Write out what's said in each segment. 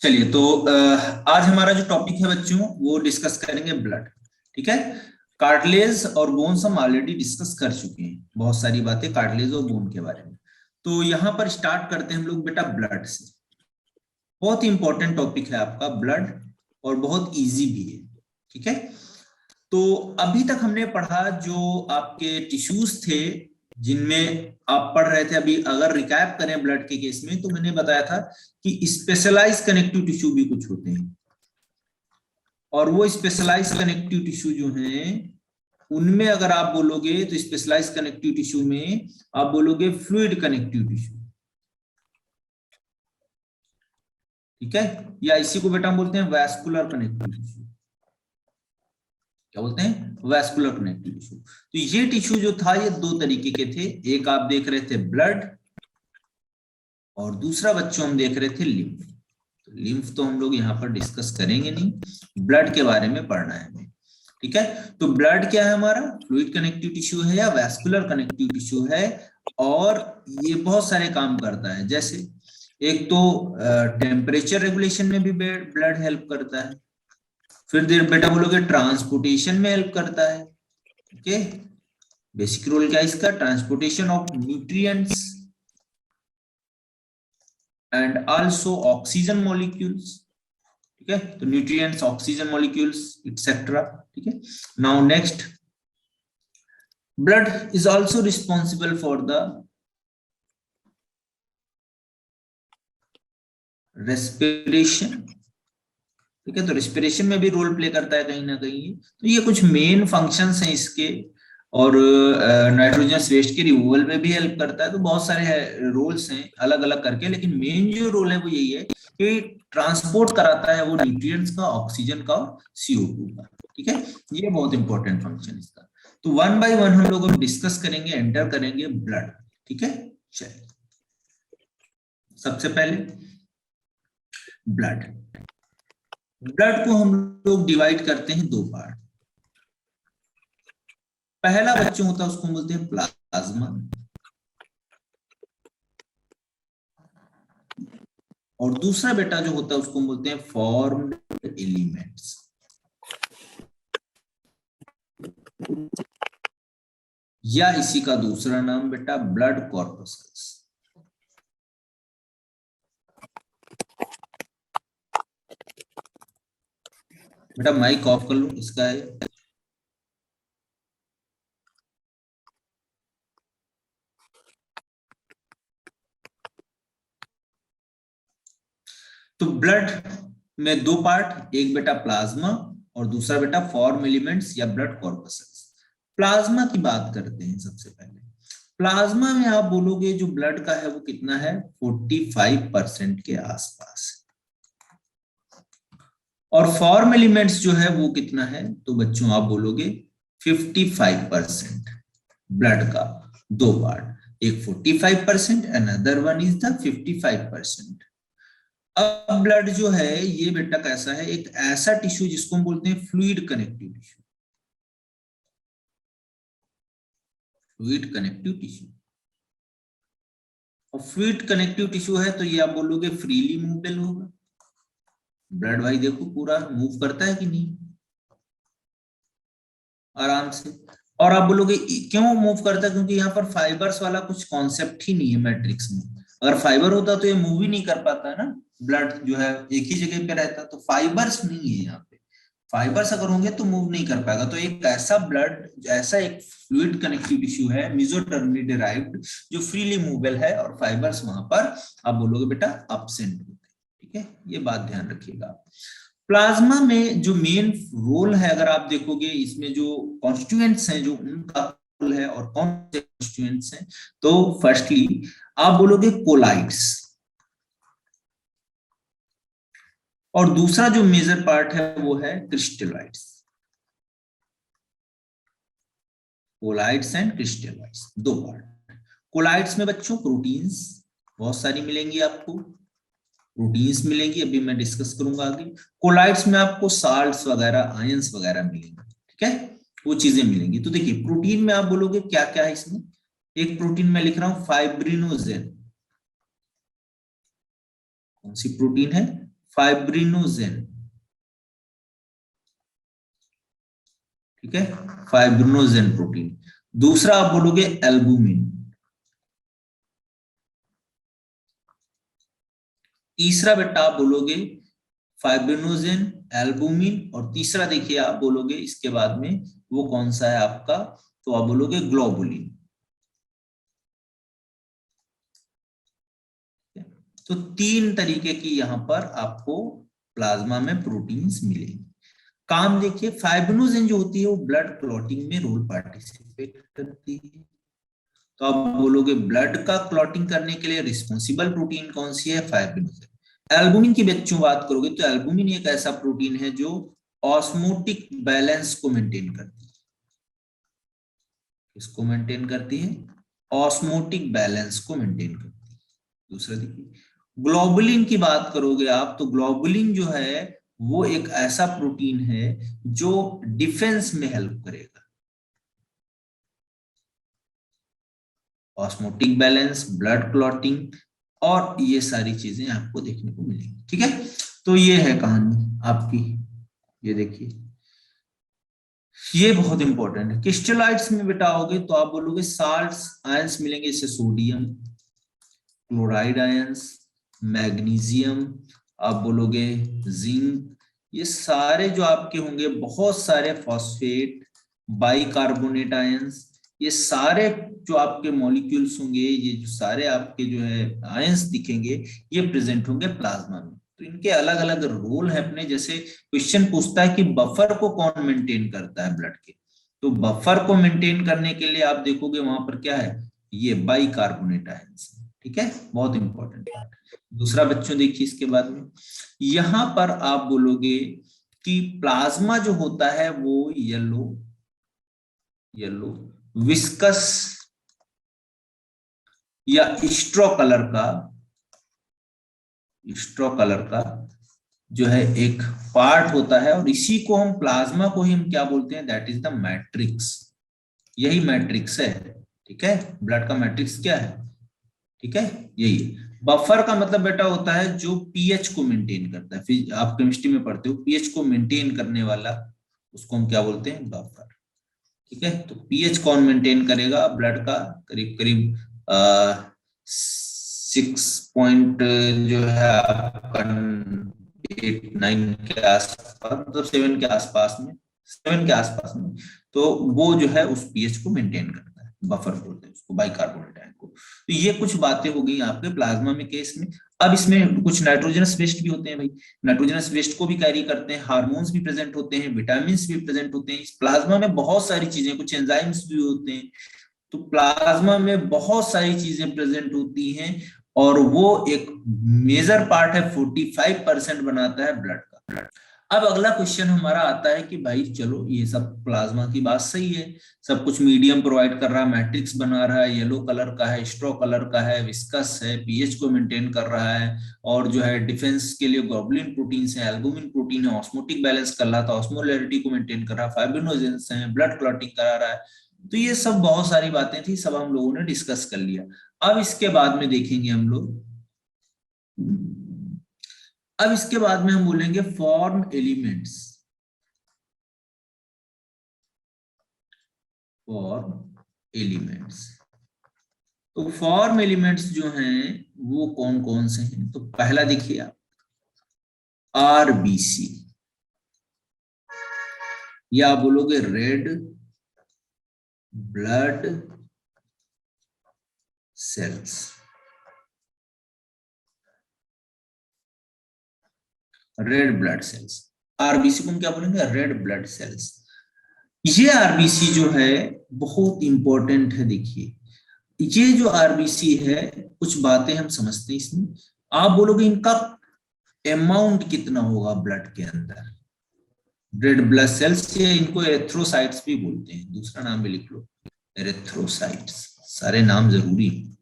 चलिए तो आज हमारा जो टॉपिक है बच्चों वो डिस्कस करेंगे ब्लड। ठीक है। कार्टिलेज और बोन्स हम ऑलरेडी डिस्कस कर चुके हैं, बहुत सारी बातें कार्टिलेज और बोन के बारे में। तो यहाँ पर स्टार्ट करते हैं हम लोग बेटा ब्लड से। बहुत ही इंपॉर्टेंट टॉपिक है आपका ब्लड और बहुत इजी भी है। ठीक है। तो अभी तक हमने पढ़ा जो आपके टिश्यूज थे जिनमें आप पढ़ रहे थे। अभी अगर रिकैप करें ब्लड के केस में तो मैंने बताया था कि स्पेशलाइज कनेक्टिव टिश्यू भी कुछ होते हैं, और वो स्पेशलाइज कनेक्टिव टिश्यू जो हैं उनमें अगर आप बोलोगे तो स्पेशलाइज कनेक्टिव टिश्यू में आप बोलोगे फ्लूइड कनेक्टिव टिश्यू। ठीक है। या इसी को बेटा हम बोलते हैं वैस्कुलर कनेक्टिव टिश्यू। क्या बोलते हैं? Vascular connective tissue. तो ये टिश्यू जो था ये दो तरीके के थे, एक आप देख रहे थे ब्लड और दूसरा बच्चों हम देख रहे थे लिम्फ। तो लिम्फ तो हम लोग यहाँ पर डिस्कस करेंगे नहीं, ब्लड के बारे में पढ़ना है हमें। ठीक है। तो ब्लड क्या है हमारा? फ्लूइड कनेक्टिव टिश्यू है या वैस्कुलर कनेक्टिव टिश्यू है, और ये बहुत सारे काम करता है। जैसे एक तो टेम्परेचर रेगुलेशन में भी ब्लड हेल्प करता है, फिर देर बेटा बोलोगे ट्रांसपोर्टेशन में हेल्प करता है। ओके। बेसिक रोल क्या है इसका? Transportation of nutrients and also oxygen molecules. ठीक है। तो न्यूट्रिएंट्स, ऑक्सीजन मॉलिक्यूल्स एक्सेट्रा। ठीक है। Now next, blood is also responsible for the respiration. ठीक है। तो रेस्पिरेशन में भी रोल प्ले करता है कहीं ना कहीं। तो ये कुछ मेन फंक्शंस हैं इसके, और नाइट्रोजनस वेस्ट के रिमूवल में भी हेल्प करता है। तो बहुत सारे रोल्स हैं अलग अलग करके, लेकिन मेन जो रोल है वो यही है कि ट्रांसपोर्ट कराता है वो न्यूट्रिएंट्स का, ऑक्सीजन का और CO2 का। ठीक है। ये बहुत इंपॉर्टेंट फंक्शन इसका। तो वन बाय वन हम लोग डिस्कस करेंगे, एंटर करेंगे ब्लड। ठीक है। चलिए, सबसे पहले ब्लड। ब्लड को हम लोग डिवाइड करते हैं दो पार्ट। पहला बच्चों होता है उसको बोलते हैं प्लाज्मा, और दूसरा बेटा जो होता है उसको बोलते हैं फॉर्म्ड एलिमेंट्स, या इसी का दूसरा नाम बेटा ब्लड कॉर्पस्कल्स। बेटा माइक ऑफ कर लो इसका है। तो ब्लड में दो पार्ट, एक बेटा प्लाज्मा और दूसरा बेटा फॉर्म एलिमेंट्स या ब्लड कॉर्पस्कल्स। प्लाज्मा की बात करते हैं सबसे पहले। प्लाज्मा में आप बोलोगे जो ब्लड का है वो कितना है? 45% के आसपास। और फॉर्म एलिमेंट्स जो है वो कितना है? तो बच्चों आप बोलोगे 55%। ब्लड का दो पार्ट, एक 45% अनदर वन इज द 55%। अब ब्लड जो है ये बेटा कैसा है? एक ऐसा टिश्यू जिसको हम बोलते हैं fluid connective tissue. Fluid connective tissue, और फ्लूइड कनेक्टिव टिश्यू है तो ये आप बोलोगे फ्रीली मूवेबल होगा। ब्लड भाई देखो पूरा मूव करता है कि नहीं? आराम से। और आप बोलोगे क्यों मूव करता है? क्योंकि यहाँ पर फाइबर्स वाला कुछ कॉन्सेप्ट ही नहीं है मैट्रिक्स में। अगर फाइबर होता तो ये मूव ही नहीं कर पाता है ना। ब्लड जो है एक ही जगह पे रहता, तो फाइबर्स नहीं है यहाँ पे। फाइबर्स अगर होंगे तो मूव नहीं कर पाएगा। तो एक ऐसा ब्लड, ऐसा एक फ्लूइड कनेक्टिव टिश्यू है मेसोडर्मली डिराइव्ड, जो फ्रीली मूवेबल है और फाइबर्स वहां पर आप बोलोगे बेटा एब्सेंट होते हैं। ठीक है। ये बात ध्यान रखिएगा। प्लाज्मा में जो मेन रोल है अगर आप देखोगे, इसमें जो कॉन्स्टिट्यूएंट्स हैं जो उनका रोल है और कौन से कॉन्स्टिट्यूएंट्स हैं, तो फर्स्टली आप बोलोगे कोलाइड्स, और दूसरा जो मेजर पार्ट है वो है क्रिस्टलाइड्स। कोलाइड्स एंड क्रिस्टलाइड्स दो पार्ट। कोलाइड्स में बच्चों प्रोटीन्स बहुत सारी मिलेंगी आपको, प्रोटीन्स मिलेंगी, अभी मैं डिस्कस करूंगा आगे। कोलाइड्स में आपको साल्ट्स वगैरह, आयंस वगैरह मिलेंगे। ठीक है। वो चीजें मिलेंगी। तो देखिए प्रोटीन में आप बोलोगे क्या क्या है इसमें। एक प्रोटीन मैं लिख रहा हूं फाइब्रिनोजेन। कौन सी प्रोटीन है? फाइब्रिनोजेन, ठीक है, फाइब्रिनोजेन प्रोटीन। दूसरा आप बोलोगे एल्बुमिन। तीसरा बेटा आप बोलोगे फाइब्रिनोजेन, एल्बुमिन, और तीसरा देखिए आप बोलोगे इसके बाद में वो कौन सा है आपका, तो आप बोलोगे ग्लोबुलिन। तो तीन तरीके की यहां पर आपको प्लाज्मा में प्रोटीन्स मिलेंगे। काम देखिए, फाइब्रिनोजेन जो होती है वो ब्लड क्लॉटिंग में रोल पार्टिसिपेट करती है। तो आप बोलोगे ब्लड का क्लॉटिंग करने के लिए रिस्पॉन्सिबल प्रोटीन कौन सी है, फाइब्रिनोजेन। एल्बुमिन की बच्चों बात करोगे तो एल्बुमिन एक ऐसा प्रोटीन है जो ऑस्मोटिक बैलेंस को मेंटेन करती है। इसको मेंटेन करती है, ऑस्मोटिक बैलेंस को मेंटेन करती है। दूसरा देखिए, ग्लोबुलिन की बात करोगे आप तो ग्लोबुलिन जो है वो एक ऐसा प्रोटीन है जो डिफेंस में हेल्प करेगा। ऑस्मोटिक बैलेंस, ब्लड क्लॉटिंग, और ये सारी चीजें आपको देखने को मिलेंगी, ठीक है। तो ये है कहानी आपकी, ये देखिए, ये बहुत इंपॉर्टेंट है। क्रिस्टलाइट्स में बेटाओगे तो आप बोलोगे साल्ट्स, आयंस मिलेंगे, इससे सोडियम, क्लोराइड आयंस, मैग्नीशियम, आप बोलोगे जिंक, ये सारे जो आपके होंगे, बहुत सारे फॉस्फेट, बाइकार्बोनेट आयंस, ये सारे जो आपके मॉलिक्यूल्स होंगे, ये जो सारे आपके जो है आयंस दिखेंगे, ये प्रेजेंट होंगे प्लाज्मा में। तो इनके अलग अलग रोल है अपने। जैसे क्वेश्चन पूछता है कि बफर को कौन मेंटेन करता है ब्लड के, तो बफर को मेंटेन करने के लिए आप देखोगे वहां पर क्या है, ये बाइकार्बोनेट आयंस, ठीक है, बहुत इंपॉर्टेंट पार्ट। दूसरा बच्चों देखिए इसके बाद में, यहां पर आप बोलोगे कि प्लाज्मा जो होता है वो येलो येलो विस्कस या स्ट्रॉ कलर का जो है एक पार्ट होता है, और इसी को हम प्लाज्मा को ही हम क्या बोलते हैं, दैट इज द मैट्रिक्स। यही मैट्रिक्स है, ठीक है। ब्लड का मैट्रिक्स क्या है, ठीक है, यही। बफर का मतलब बेटा होता है जो पीएच को मेंटेन करता है, फिर आप केमिस्ट्री में पढ़ते हो पीएच को मेंटेन करने वाला, उसको हम क्या बोलते हैं, बफर, ठीक है। तो पीएच कौन मेंटेन करेगा ब्लड का, करीब करीब 6 पॉइंट जो है आपका 8-9 के आसपास, मतलब 7 के आसपास में, तो वो जो है उस पीएच को मेंटेन करता है, बफर बोलते हैं उसको, बाइकार्बोनेट आयन को। तो ये कुछ बातें हो गई आपके प्लाज्मा में केस में। अब इसमें कुछ नाइट्रोजनस वेस्ट भी होते हैं भाई, नाइट्रोजनस वेस्ट को भी कैरी करते हैं, हार्मोन्स भी प्रेजेंट होते हैं, विटामिन भी प्रेजेंट होते हैं। इस प्लाज्मा में बहुत सारी चीजें, कुछ एंजाइम्स भी होते हैं। तो प्लाज्मा में बहुत सारी चीजें प्रेजेंट होती हैं, और वो एक मेजर पार्ट है, 45% बनाता है ब्लड का। अब अगला क्वेश्चन हमारा आता है कि भाई चलो ये सब प्लाज्मा की बात सही है, सब कुछ मीडियम प्रोवाइड कर रहा है, मैट्रिक्स बना रहा है, येलो कलर का है, स्ट्रॉ कलर का है, विस्कस है, पीएच को मेंटेन कर रहा है, और जो है डिफेंस के लिए ग्लोबुलिन प्रोटीन है, एल्बुमिन प्रोटीन है, ऑस्मोटिक बैलेंस कर रहा था, ऑस्मोलैरिटी को मेंटेन कर रहा है, फाइब्रिनोजेंस है, ब्लड क्लॉटिंग करा रहा है। तो ये सब बहुत सारी बातें थी, सब हम लोगों ने डिस्कस कर लिया। अब इसके बाद में देखेंगे हम लोग, अब इसके बाद में हम बोलेंगे फॉर्म एलिमेंट्स, फॉर्म एलिमेंट्स। तो फॉर्म एलिमेंट्स जो हैं वो कौन कौन से हैं, तो पहला देखिए आप, आरबीसी, या बोलोगे red blood cells, red blood cells, RBC को हम क्या बोलेंगे, रेड ब्लड सेल्स। ये आरबीसी जो है बहुत इंपॉर्टेंट है। देखिए ये जो आरबीसी है, कुछ बातें हम समझते हैं इसमें। आप बोलोगे इनका अमाउंट कितना होगा ब्लड के अंदर, रेड ब्लड सेल्स, या इनको एरिथ्रोसाइट्स भी बोलते हैं, दूसरा नाम भी लिख लो, एरिथ्रोसाइट्स, सारे नाम जरूरी है।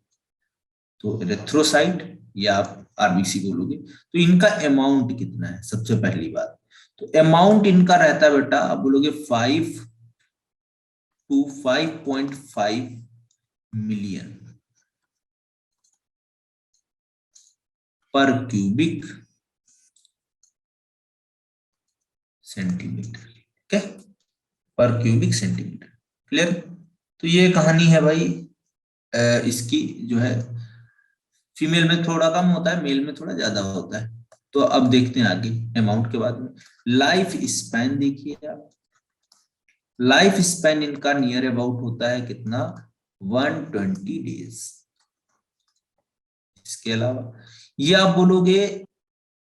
तो एरिथ्रोसाइट या आप आरबीसी बोलोगे, तो इनका अमाउंट कितना है, सबसे पहली बात। तो अमाउंट इनका रहता है बेटा, आप बोलोगे 5 to 5.5 मिलियन पर क्यूबिक सेंटीमीटर, ठीक है, पर क्यूबिक सेंटीमीटर। क्लियर? तो ये कहानी है भाई इसकी जो है, फीमेल में थोड़ा कम होता है, मेल में थोड़ा ज्यादा होता है। तो अब देखते हैं आगे अमाउंट के बाद में। लाइफ स्पैन देखिए आप, लाइफ स्पैन इनका नियर अबाउट होता है कितना, 120 डेज। इसके अलावा ये आप बोलोगे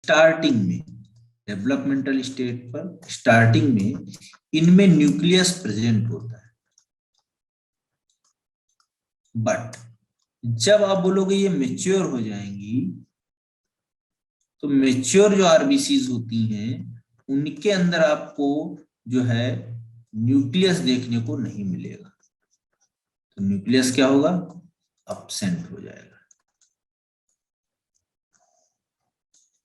स्टार्टिंग में, डेवलपमेंटल स्टेट पर स्टार्टिंग में इनमें न्यूक्लियस प्रेजेंट होता है, बट जब आप बोलोगे ये मेच्योर हो जाएंगी, तो मेच्योर जो आरबीसीज होती हैं उनके अंदर आपको जो है न्यूक्लियस देखने को नहीं मिलेगा। तो न्यूक्लियस क्या होगा, अब्सेंट हो जाएगा।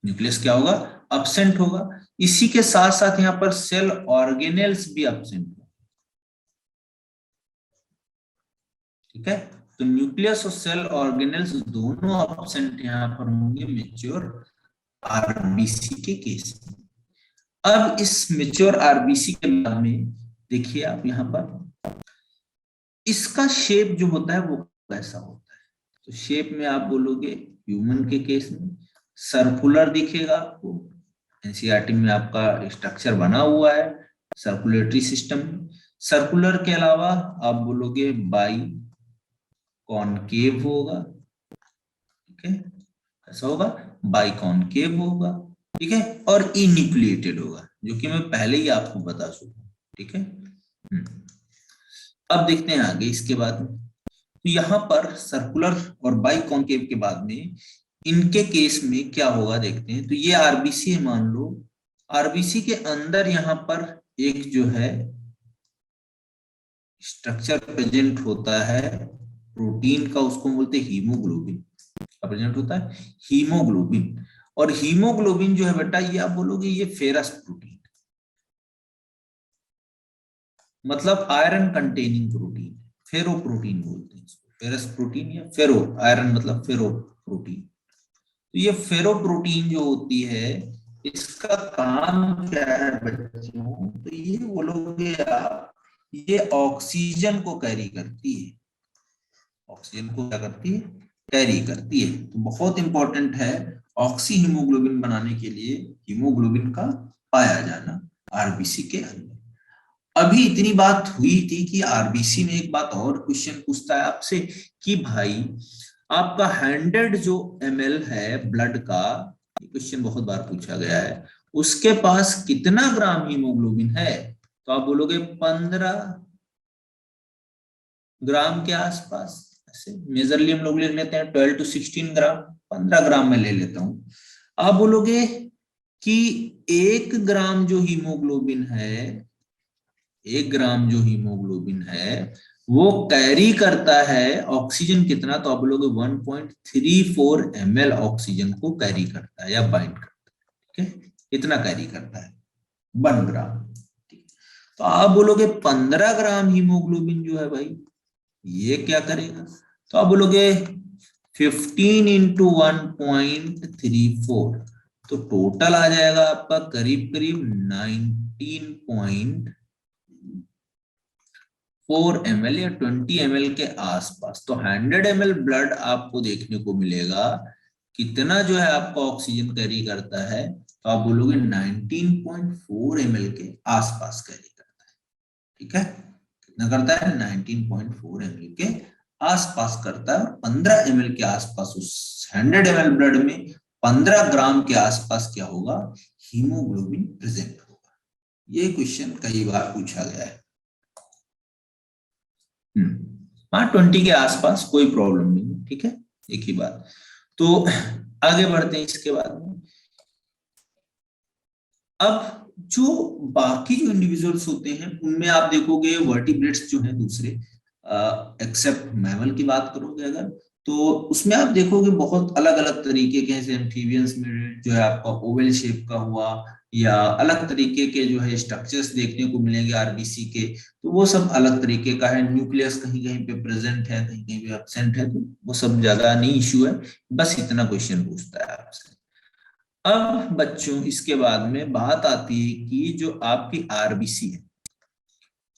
न्यूक्लियस क्या होगा, अब्सेंट होगा। इसी के साथ साथ यहाँ पर सेल ऑर्गेनेल्स भी अब्सेंट होगा, ठीक है। तो न्यूक्लियस और सेल ऑर्गेनेल्स दोनों अब्सेंट यहाँ पर होंगे मेच्योर आरबीसी के केस में। अब इस मेच्योर आरबीसी के बाद में देखिए आप यहाँ पर इसका शेप जो होता है वो कैसा होता है। तो शेप में आप बोलोगे ह्यूमन के केस में सर्कुलर दिखेगा आपको, एनसीईआरटी में आपका स्ट्रक्चर बना हुआ है सर्कुलेटरी सिस्टम। सर्कुलर के अलावा आप बोलोगे बाई कॉनकेव होगा, ठीक है, ऐसा होगा, बाई कॉनकेव होगा, ठीक है, और इन्यूक्लिएटेड होगा, जो कि मैं पहले ही आपको बता चुका, ठीक है। अब देखते हैं आगे इसके बाद में। तो यहाँ पर सर्कुलर और बाई कॉनकेव के बाद में इनके केस में क्या होगा देखते हैं। तो ये आरबीसी है, मान लो आरबीसी के अंदर यहाँ पर एक जो है स्ट्रक्चर प्रेजेंट होता है प्रोटीन का, उसको बोलते हैं हीमोग्लोबिन का प्रेजेंट होता है, हीमोग्लोबिन। और हीमोग्लोबिन जो है बेटा ये आप बोलोगे ये फेरस प्रोटीन, मतलब आयरन कंटेनिंग प्रोटीन, फेरो प्रोटीन बोलते हैं इसको, फेरस प्रोटीन या फेरो, आयरन मतलब फेरो प्रोटीन। तो ये फेरो प्रोटीन जो होती है इसका काम क्या है बच्चों, तो ये बोलोगे आप ये ऑक्सीजन को कैरी करती है, ऑक्सीजन को क्या करती है, कैरी करती है। तो बहुत इंपॉर्टेंट है ऑक्सी हीमोग्लोबिन बनाने के लिए हीमोग्लोबिन का पाया जाना आरबीसी के अंदर। अभी इतनी बात हुई थी कि आरबीसी में एक बात और क्वेश्चन पूछता है आपसे कि भाई आपका 100 जो ml है ब्लड का, क्वेश्चन बहुत बार पूछा गया है, उसके पास कितना ग्राम हीमोग्लोबिन है। तो आप बोलोगे 15 ग्राम के आसपास, ऐसे मेजरली हम लोग लिख लेते हैं 12 to 16 ग्राम, 15 ग्राम में ले लेता हूं। आप बोलोगे कि 1 ग्राम जो हीमोग्लोबिन है, 1 ग्राम जो हीमोग्लोबिन है वो कैरी करता है ऑक्सीजन कितना, तो आप बोलोगे 1.34 ml ऑक्सीजन को कैरी करता है या बाइंड करता है, ठीक है, इतना कैरी करता है 1 ग्राम। तो आप बोलोगे 15 ग्राम हीमोग्लोबिन जो है भाई ये क्या करेगा, तो आप बोलोगे 15 into 1.34, तो टोटल आ जाएगा आपका करीब करीब 19.4 ml या 20 ml के आसपास। तो 100 ml ब्लड आपको देखने को मिलेगा, कितना जो है आपका ऑक्सीजन कैरी करता है, तो आप बोलोगे 19.4 ml के आसपास कैरी करता है, ठीक है, कितना करता है 19.4 ml के आसपास करता है। 15 ml के आसपास उस 100 ml ब्लड में 15 ग्राम के आसपास क्या होगा, हीमोग्लोबिन प्रेजेंट होगा। ये क्वेश्चन कई बार पूछा गया है। 20 के आसपास कोई प्रॉब्लम नहीं, ठीक है, एक ही बात। तो आगे बढ़ते हैं इसके बाद में। अब जो बाकी जो इंडिविजुअल्स होते हैं उनमें आप देखोगे वर्टिब्रेट्स जो हैं दूसरे, एक्सेप्ट मैमल की बात करोगे अगर, तो उसमें आप देखोगे बहुत अलग अलग तरीके के, जैसे एम्फीबियंस में जो है आपका ओवल शेप का हुआ या अलग तरीके के जो है स्ट्रक्चर्स देखने को मिलेंगे आरबीसी के, तो वो सब अलग तरीके का है। न्यूक्लियस कहीं कहीं पे प्रेजेंट है, कहीं कहीं पे एब्सेंट है, तो वो सब ज्यादा नहीं इश्यू है, बस इतना क्वेश्चन पूछता है आपसे। अब बच्चों इसके बाद में बात आती है कि जो आपकी आरबीसी है,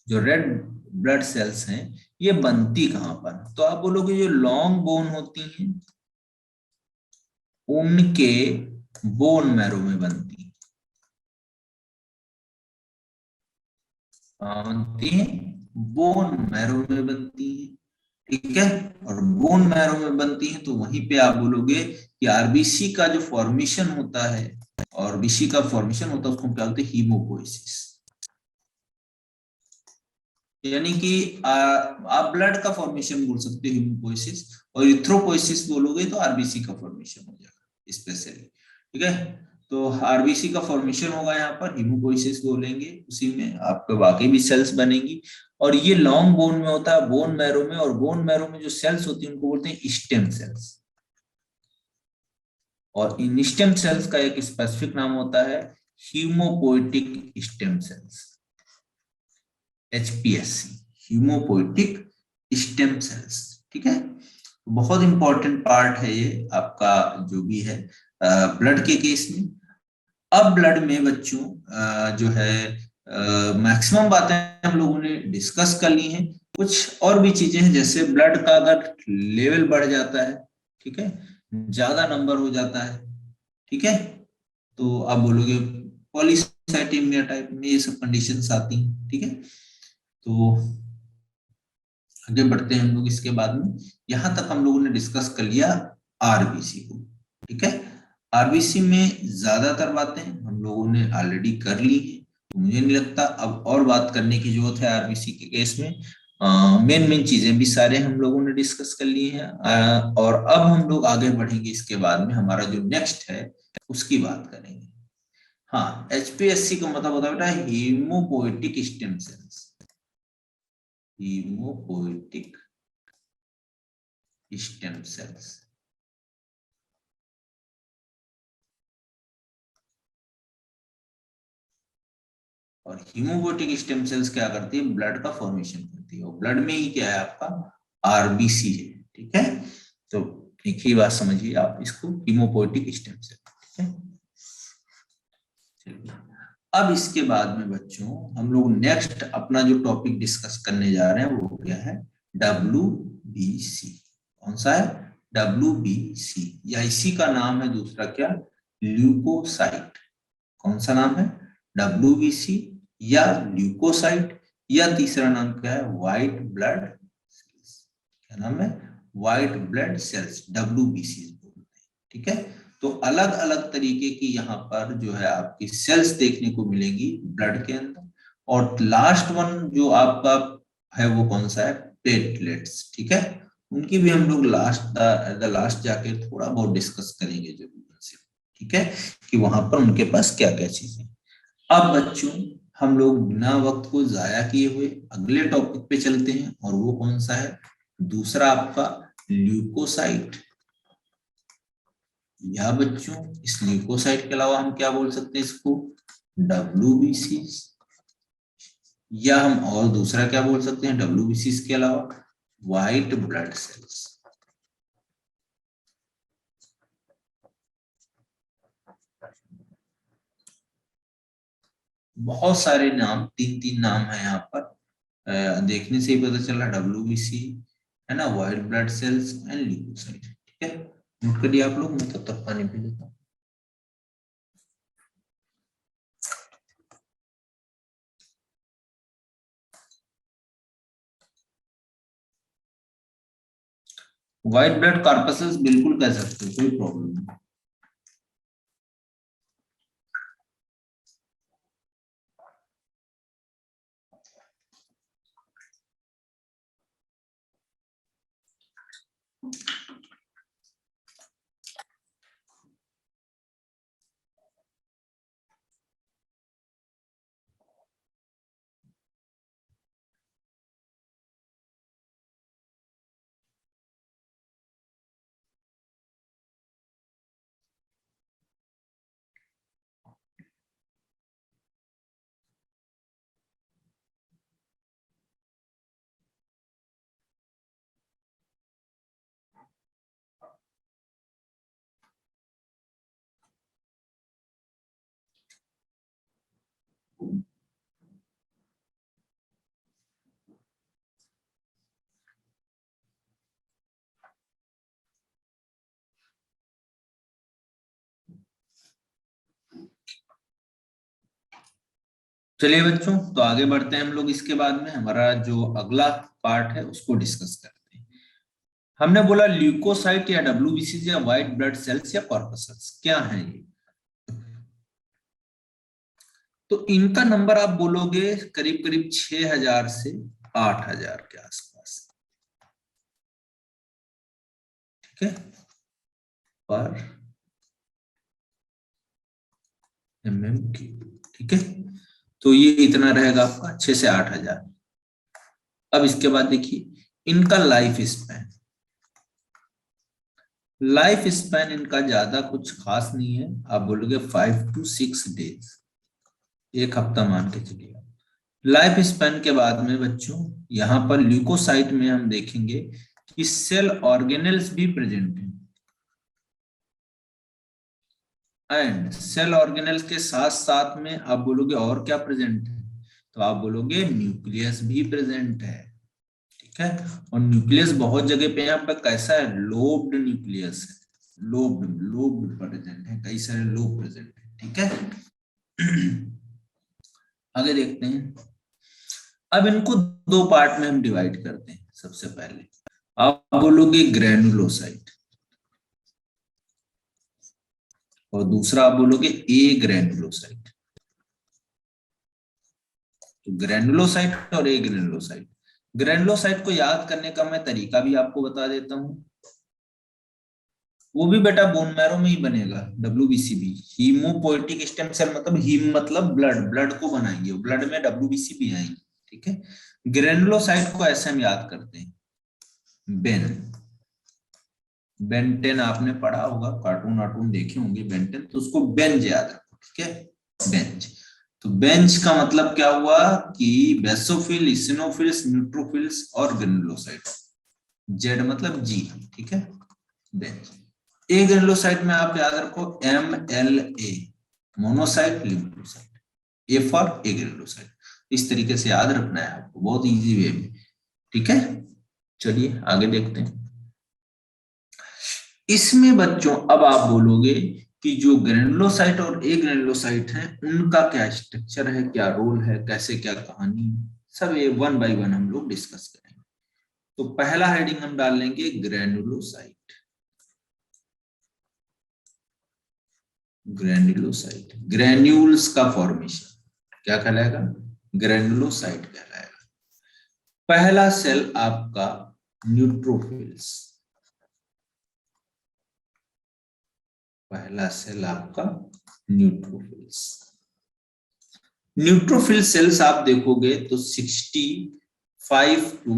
जो रेड ब्लड सेल्स हैं, ये बनती कहां पर? तो आप बोलोगे जो लॉन्ग बोन होती हैं उनके बोन मैरो में बनती हैं। बनती हैं बोन मैरो में बनती हैं, ठीक है। और बोन मैरो में बनती है तो वहीं पे आप बोलोगे कि आरबीसी का जो फॉर्मेशन होता है, और बीसी का फॉर्मेशन होता है उसको क्या बोलते हैं? हीमोपोइसिस। यानी कि आप ब्लड का फॉर्मेशन बोल सकते हो हीमोपोइसिस, और इथ्रोपोइसिस बोलोगे तो आरबीसी का फॉर्मेशन हो जाएगा स्पेशली, ठीक है। तो आरबीसी का फॉर्मेशन होगा यहाँ पर, हीमोपोइसिस बोलेंगे, उसी में आपके बाकी भी सेल्स बनेंगी। और ये लॉन्ग बोन में होता है, बोन मैरो में, और बोन मैरो में जो सेल्स होती है उनको बोलते हैं स्टेम सेल्स। और इन स्टेम सेल्स का एक स्पेसिफिक नाम होता है haemopoietic stem cells, HPSC, haemopoietic stem cells, ठीक है। बहुत इंपॉर्टेंट पार्ट है ये आपका जो भी है ब्लड के केस में। अब ब्लड में बच्चों जो है मैक्सिमम बातें हम लोगों ने डिस्कस कर ली हैं। कुछ और भी चीजें हैं, जैसे ब्लड का अगर लेवल बढ़ जाता है, ठीक है, ज्यादा नंबर हो जाता है, ठीक है, तो आप बोलोगे पॉलीसाइथेमिया टाइप में ये सब कंडीशंस आती हैं, ठीक है। तो आगे बढ़ते हैं हम लोग इसके बाद में। यहां तक हम लोगों ने डिस्कस कर लिया आरबीसी को, ठीक है। आरबीसी में ज्यादातर बातें हम लोगों ने ऑलरेडी कर ली है, तो मुझे नहीं लगता अब और बात करने की जरूरत है आरबीसी के केस में। मेन मेन चीजें भी सारे हम लोगों ने डिस्कस कर ली हैं। और अब हम लोग आगे बढ़ेंगे, इसके बाद में हमारा जो नेक्स्ट है उसकी बात करेंगे। हाँ, एचपीएससी का मतलब होता है बेटा haemopoietic stem cells, haemopoietic stem cells. और हीमोपोएटिक स्टेम सेल्स क्या करती है? ब्लड का फॉर्मेशन करती है, और ब्लड में ही क्या है आपका? आरबीसी है, ठीक है। तो एक ही बात समझिए आप इसको, हीमोपोएटिक स्टेम सेल, ठीक है। चलिए, अब इसके बाद में बच्चों हम लोग नेक्स्ट अपना जो टॉपिक डिस्कस करने जा रहे हैं वो क्या है? W B C. कौन सा है? डब्ल्यू बी सी, या इसी का नाम है दूसरा क्या? ल्यूकोसाइट। कौन सा नाम है? डब्ल्यूबीसी, या ल्यूकोसाइट, या तीसरा नाम क्या है? White blood sales. क्या नाम है? व्हाइट ब्लड सेल्स, डब्ल्यूबीसी बोलते हैं, ठीक है। तो अलग अलग तरीके की यहाँ पर जो है आपकी सेल्स देखने को मिलेंगी ब्लड के अंदर। और लास्ट वन जो आपका है वो कौन सा है? प्लेटलेट्स, ठीक है। उनकी भी हम लोग द लास्ट जाके थोड़ा बहुत डिस्कस करेंगे जरूर उनसे, ठीक है, कि वहां पर उनके पास क्या क्या चीजें। अब बच्चों हम लोग बिना वक्त को जाया किए हुए अगले टॉपिक पे चलते हैं, और वो कौन सा है? दूसरा आपका ल्यूकोसाइट। या बच्चों इस ल्यूकोसाइट के अलावा हम क्या बोल सकते हैं इसको? डब्ल्यूबीसी। या हम और दूसरा क्या बोल सकते हैं डब्ल्यूबीसी के अलावा? White blood sales. बहुत सारे नाम, तीन तीन नाम है यहाँ पर। देखने से ही पता चला, डब्ल्यूबीसी है ना, white blood cells and leukocyte, ठीक है। नोट करिए आप लोग, मैं तब तक पानी पी लेता हूँ। व्हाइट ब्लड कॉर्पसेस बिल्कुल कह सकते हो, कोई प्रॉब्लम नहीं। चलिए बच्चों, तो आगे बढ़ते हैं हम लोग। इसके बाद में हमारा जो अगला पार्ट है उसको डिस्कस करते हैं। हमने बोला ल्यूकोसाइट या डब्ल्यूबीसी या व्हाइट ब्लड सेल्स या कॉर्पसल्स क्या है ये। तो इनका नंबर आप बोलोगे करीब करीब 6000 से 8000 के आसपास, ठीक है, पर mm³, ठीक है। तो ये इतना रहेगा आपका 6 से 8000। अब इसके बाद देखिए इनका लाइफ स्पैन इनका ज्यादा कुछ खास नहीं है। आप बोलोगे 5 to 6 डेज, एक हफ्ता मान के चलिए। लाइफ स्पैन के बाद में बच्चों यहाँ पर ल्यूकोसाइट में हम देखेंगे कि सेल ऑर्गेनेल्स भी प्रेजेंट हैं, एंड सेल ऑर्गेनेल्स के साथ साथ में आप बोलोगे और क्या प्रेजेंट है, तो आप बोलोगे न्यूक्लियस भी प्रेजेंट है, ठीक है। और न्यूक्लियस बहुत जगह पे यहाँ पे कैसा है, लोब्ड न्यूक्लियस है, लोब्ड लोब्ड प्रेजेंट है, कई सारे लोब प्रेजेंट है, ठीक है। आगे देखते हैं। अब इनको दो पार्ट में हम डिवाइड करते हैं। सबसे पहले आप बोलोगे ग्रेनुलोसाइट, और दूसरा आप बोलोगे ए ग्रेनुलोसाइट। तो ग्रेनुलोसाइट और ए ग्रेनुलोसाइट। ग्रेनुलोसाइट को याद करने का मैं तरीका भी आपको बता देता हूं। वो भी बेटा बोन मैरो में ही बनेगा, डब्ल्यूबीसी भी। हीमोपोएटिक स्टेम सेल मतलब हीम मतलब ब्लड, ब्लड को बनाएंगे, ब्लड में डब्ल्यूबीसी भी आएंगे, ठीक है। ग्रेनुलोसाइट को ऐसे हम याद करते हैं, बेन बेंटेन आपने पढ़ा होगा, कार्टून वार्टून देखे होंगे बेंटेन, तो उसको बेंज याद रखो, ठीक है, बेंज। तो बेंच का मतलब क्या हुआ कि बेसोफिल, इसिनोफिल्स, न्यूट्रोफिल्स और ग्रेनुलोसाइट। जेड मतलब जी, ठीक है, बेंच। ए ग्रेनुलोसाइट में आप याद रखो MLA, monocyte lymphocyte, A for a granulocyte. इस तरीके से याद रखना है आपको, बहुत इजी वे में, ठीक है। चलिए आगे देखते हैं। इसमें बच्चों अब आप बोलोगे कि जो ग्रेनुलोसाइट और ए ग्रेनुलोसाइट है उनका क्या स्ट्रक्चर है, क्या रोल है, कैसे क्या कहानी, सब ये 1 by 1 हम लोग डिस्कस करेंगे। तो पहला हेडिंग हम डाल लेंगे ग्रेनुलोसाइट। ग्रेनुलोसाइट, ग्रेन्यूल्स का फॉर्मेशन क्या कहलाएगा, ग्रेनुलोसाइट कहलाएगा। पहला सेल आपका न्यूट्रोफिल्स, पहला सेल आपका न्यूट्रोफिल्स। न्यूट्रोफिल सेल्स आप देखोगे तो 65 to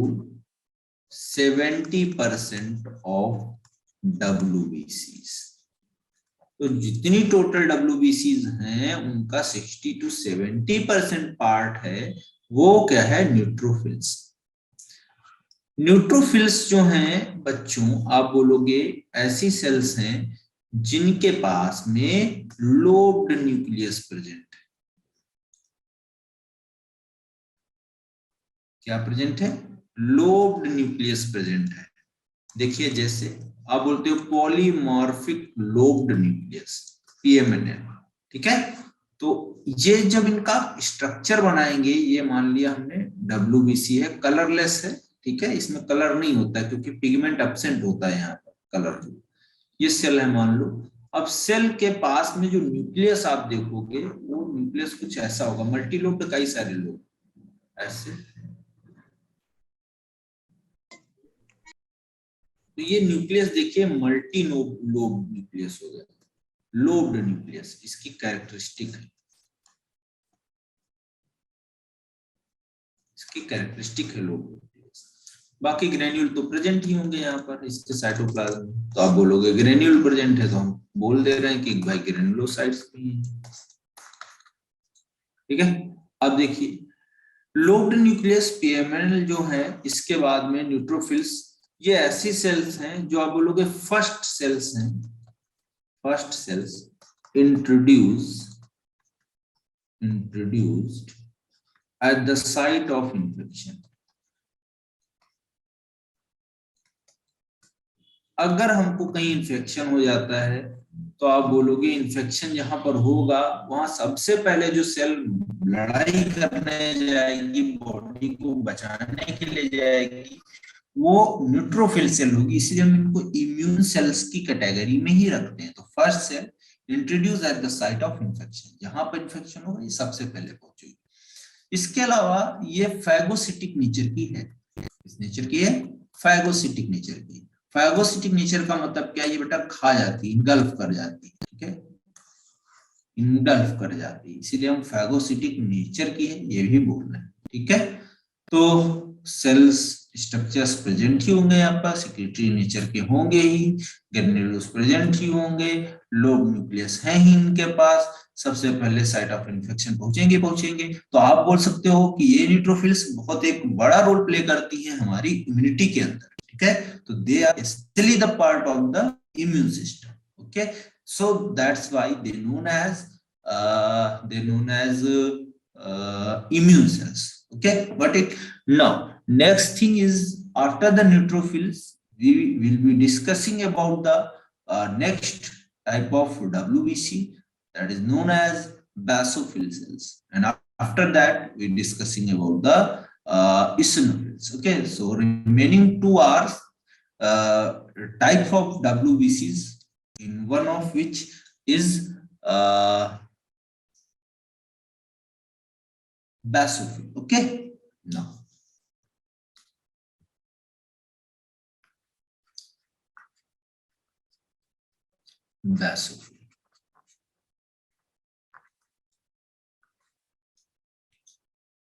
70% ऑफ WBCs। तो जितनी टोटल WBCs हैं उनका 60 to 70% पार्ट है, वो क्या है, न्यूट्रोफिल्स। न्यूट्रोफिल्स जो हैं बच्चों आप बोलोगे ऐसी सेल्स हैं जिनके पास में लोब्ड न्यूक्लियस प्रेजेंट है। क्या प्रेजेंट है, लोब्ड न्यूक्लियस प्रेजेंट है। देखिए जैसे आप बोलते हो पॉलीमॉर्फिक लोब्ड न्यूक्लियस, PMNL, ठीक है। तो ये जब इनका स्ट्रक्चर बनाएंगे, ये मान लिया हमने WBC है, कलरलेस है, ठीक है, इसमें कलर नहीं होता है क्योंकि पिगमेंट एब्सेंट होता है यहाँ पर, कलर। ये सेल है मान लो। अब सेल के पास में जो न्यूक्लियस आप देखोगे वो न्यूक्लियस कुछ ऐसा होगा, मल्टी लोब्ड, कई सारे लोग ऐसे। तो ये न्यूक्लियस देखिए मल्टी लोब न्यूक्लियस हो गया, लोब्ड न्यूक्लियस इसकी कैरेक्टरिस्टिक है, इसकी कैरेक्टरिस्टिक है लोब्ड न्यूक्लियस। बाकी ग्रेन्यूल तो प्रेजेंट ही होंगे यहाँ पर इसके साइटोप्लाज्म में। तो आप बोलोगे ग्रेन्यूल प्रेजेंट है, तो हम बोल दे रहे हैं कि भाई ग्रेनुलोसाइट्स भी हैं, ठीक है। अब देखिए लोब्ड न्यूक्लियस PMNL जो है, इसके बाद में न्यूट्रोफिल्स, ये ऐसी सेल्स हैं जो आप बोलोगे फर्स्ट सेल्स हैं, first cells introduced at the site of infection। अगर हमको कहीं इंफेक्शन हो जाता है तो आप बोलोगे इन्फेक्शन जहां पर होगा वहां सबसे पहले जो सेल लड़ाई करने जाएगी, बॉडी को बचाने के लिए जाएगी, वो न्यूट्रोफिल सेल होगी। इसलिए हम इनको इम्यून सेल्स की कैटेगरी में ही रखते हैं। तो first cell introduce at the site of infection, जहां पर इंफेक्शन होगा ये सबसे पहले पहुंचेगी। इसके अलावा ये फैगोसिटिक नेचर की है। इस नेचर की है, फैगोसिटिक नेचर की। फैगोसिटिक नेचर का मतलब क्या है? ये बेटा खा जाती है, इनगल्फ कर जाती है, ठीक है, इनगल्फ कर जाती है, इसीलिए हम फैगोसिटिक नेचर की है ये भी बोल रहे हैं, ठीक है। तो सेल्स स्ट्रक्चर्स प्रेजेंट ही होंगे, यहाँ पर सेक्रेटरी नेचर के होंगे ही, ग्रेन्युलोस प्रेजेंट ही होंगे, लोब न्यूक्लियस है ही इनके पास, सबसे पहले साइट ऑफ इन्फेक्शन पहुंचेंगे। तो आप बोल सकते हो कि ये न्यूट्रोफिल्स बहुत एक बड़ा रोल प्ले करती है हमारी इम्यूनिटी के अंदर, ठीक है। तो they are still the part of the immune system, okay. So that's why they known as immune cells, okay. But it now next thing is, after the neutrophils we will be discussing about the next type of WBC, that is known as basophil cells, and after that we discussing about the eosinophils, okay. So remaining 2 hours type of WBCs, in one of which is basophil, okay. Now basophil.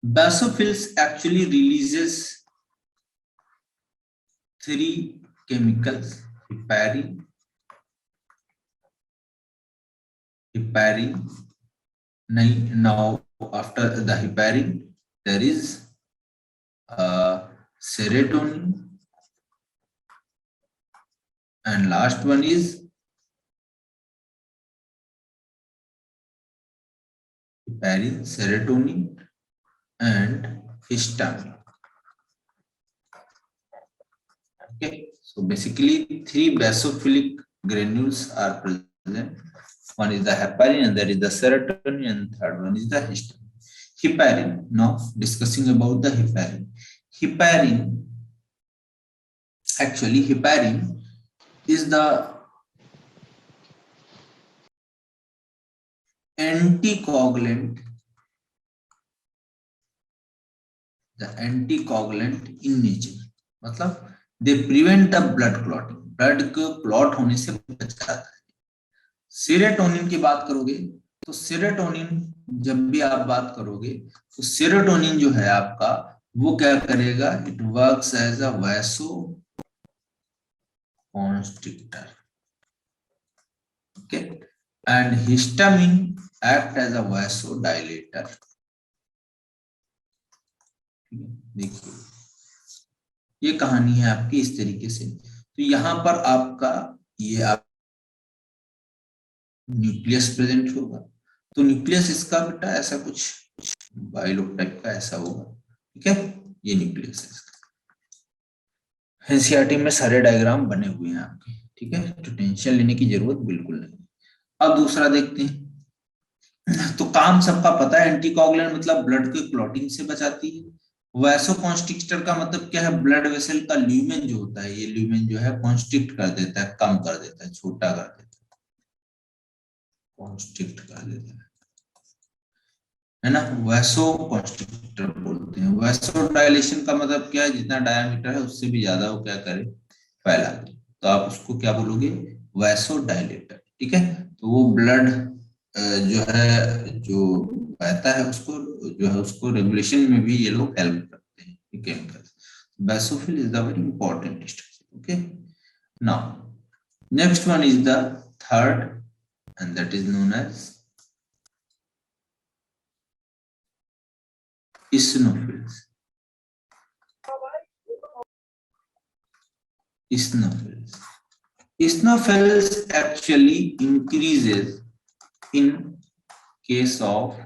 Basophils actually releases 3 chemicals: heparin. Now after the heparin there is serotonin, and last one is heparin, serotonin and histamine, okay. So basically 3 basophilic granules are present. One is the heparin, and that is the serotonin, and third one is the histamine. Heparin, now discussing about the heparin. Actually heparin is the anticoagulant in nature, मतलब they prevent the blood clotting, blood को clot होने से बचाता है। Serotonin की बात करोगे तो सेरोटोनिन जब भी आप बात करोगे तो सेरोटोनिन जो है आपका वो क्या करेगा? It works as a vasoconstrictor, okay, and histamine act as a vasodilator. देखिए ये कहानी है आपकी इस तरीके से। तो यहाँ पर आपका ये आप न्यूक्लियस प्रेजेंट होगा, तो न्यूक्लियस इसका बेटा ऐसा कुछ बाइलोप टाइप का ऐसा होगा, ठीक है, ये न्यूक्लियस है इसका। एनसीईआरटी में सारे डायग्राम बने हुए हैं आपके, ठीक है, तो टेंशन लेने की जरूरत बिल्कुल नहीं। अब दूसरा देखते हैं। तो काम सबका पता है, एंटीकोगुलेंट मतलब ब्लड को क्लॉटिंग से बचाती है। वैसोकॉन्स्ट्रिक्टर का मतलब क्या है? ब्लड वेसल का ल्यूमेन जो होता है, ये ल्यूमेन जो है कॉन्स्ट्रिक्ट कर देता है, कम कर देता है, छोटा कर देता है, कॉन्स्ट्रिक्ट कर देता है ना, वैसोकॉन्स्ट्रिक्टर बोलते हैं। वैसोडाइलेशन का मतलब क्या है? जितना डायमीटर है उससे भी ज्यादा वो क्या करे? फैला दे, तो आप उसको क्या बोलोगे? वैसोडाइलेटर, ठीक है। तो वो ब्लड जो है जो बहता है उसको जो है उसको रेगुलेशन में भी ये लोग हेल्प करते हैं, ये chemicals. basophil is the very important structure, okay. Now next one is the third, and that is known as eosinophils. Eosinophils actually increases in case of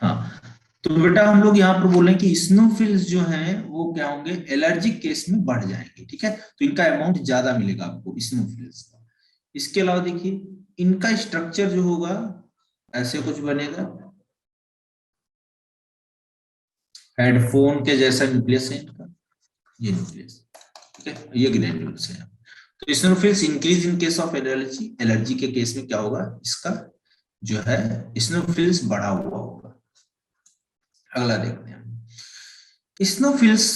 हाँ, तो बेटा हम लोग यहाँ पर बोले कि स्नोफिल्स जो हैं वो क्या होंगे, एलर्जिक केस में बढ़ जाएंगे। ठीक है, तो इनका अमाउंट ज्यादा मिलेगा आपको स्नोफिल्स का। इसके अलावा देखिए इनका स्ट्रक्चर जो होगा ऐसे कुछ बनेगा, हेडफोन के जैसा न्यूक्लियस है इनका, ये न्यूक्लियस। ठीक है, ये ग्रेन्यूल्स है। तो स्नोफिल्स increase in case of allergy, allergy के केस में क्या होगा, इसका जो है स्नोफिल्स बढ़ा हुआ होगा। अगला देखते हैं, स्नोफिल्स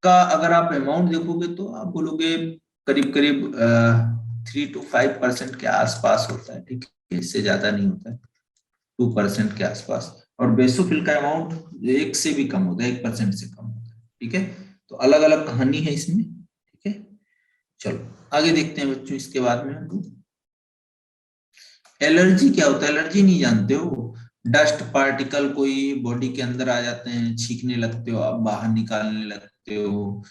का अगर आप अमाउंट देखोगे तो आप बोलोगे करीब करीब 3 to 5% के आसपास होता है। ठीक है, इससे ज्यादा नहीं होता है, 2% के आसपास। और बेसोफिल का अमाउंट 1 से भी कम होता है, 1% से कम होता है। ठीक है, तो अलग अलग कहानी है इसमें। ठीक है, चलो आगे देखते हैं बच्चों। इसके बाद में हम एलर्जी क्या होता है, एलर्जी नहीं जानते हो, डस्ट पार्टिकल कोई बॉडी के अंदर आ जाते हैं, छींकने लगते हो, आप बाहर निकालने लगते हो।